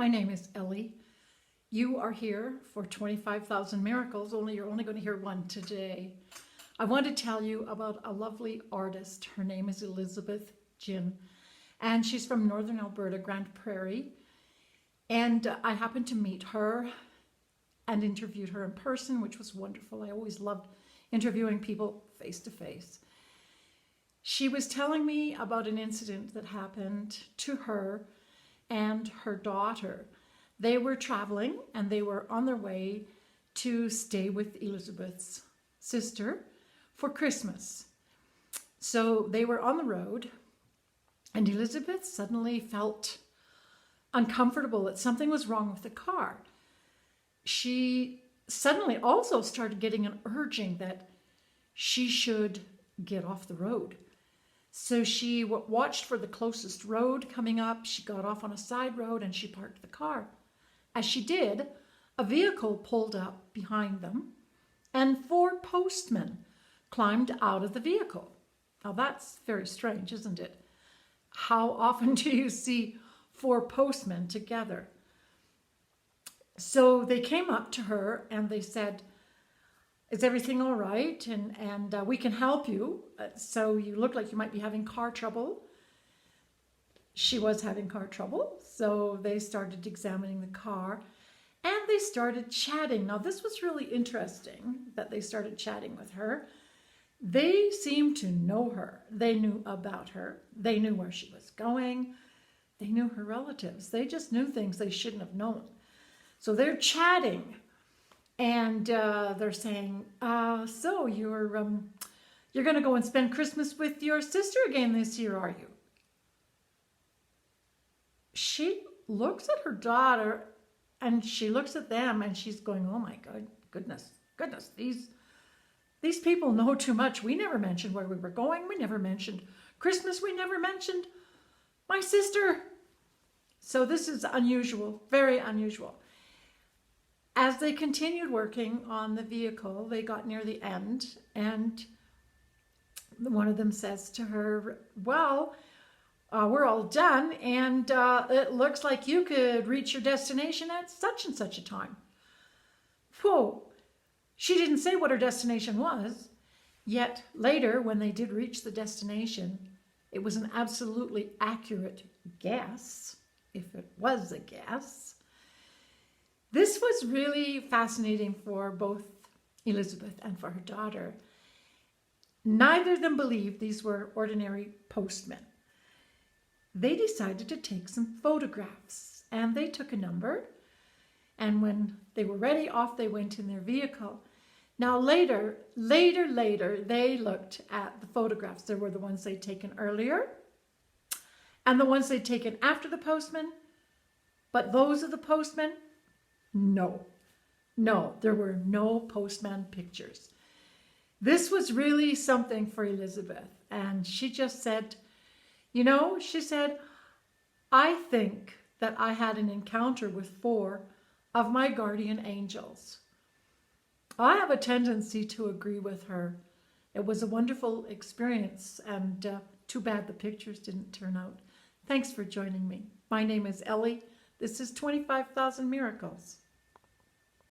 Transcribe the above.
My name is Ellie. You are here for 25,000 miracles, only you're only going to hear one today. I want to tell you about a lovely artist. Her name is Elizabeth Jin, and she's from Northern Alberta, Grande Prairie. And I happened to meet her and interviewed her in person, which was wonderful. I always loved interviewing people face to face. She was telling me about an incident that happened to her and her daughter. They were traveling and they were on their way to stay with Elizabeth's sister for Christmas. So they were on the road and Elizabeth suddenly felt uncomfortable that something was wrong with the car. She suddenly also started getting an urging that she should get off the road. So she watched for the closest road coming up. She got off on a side road and she parked the car. As she did, a vehicle pulled up behind them and 4 postmen climbed out of the vehicle. Now that's very strange, isn't it? How often do you see 4 postmen together? So they came up to her and they said, "Is everything all right? And we can help you. So you look like you might be having car trouble." She was having car trouble. So they started examining the car and they started chatting. Now this was really interesting that they started chatting with her. They seemed to know her. They knew about her. They knew where she was going. They knew her relatives. They just knew things they shouldn't have known. So they're chatting. And they're saying, so you're going to go and spend Christmas with your sister again this year, are you? She looks at her daughter and she looks at them and she's going, "Oh my God, goodness, these people know too much. We never mentioned where we were going. We never mentioned Christmas. We never mentioned my sister." So this is unusual, very unusual. As they continued working on the vehicle, they got near the end and one of them says to her, "Well, we're all done and it looks like you could reach your destination at such and such a time." Whoa, she didn't say what her destination was, yet later when they did reach the destination, it was an absolutely accurate guess, if it was a guess. This was really fascinating for both Elizabeth and for her daughter. Neither of them believed these were ordinary postmen. They decided to take some photographs and they took a number. And when they were ready, off they went in their vehicle. Now later, they looked at the photographs. There were the ones they'd taken earlier and the ones they'd taken after the postman. But those of the postmen, no, there were no postman pictures. This was really something for Elizabeth. And she just said, she said, "I think that I had an encounter with 4 of my guardian angels." I have a tendency to agree with her. It was a wonderful experience and too bad the pictures didn't turn out. Thanks for joining me. My name is Ellie. This is 25,000 Miracles.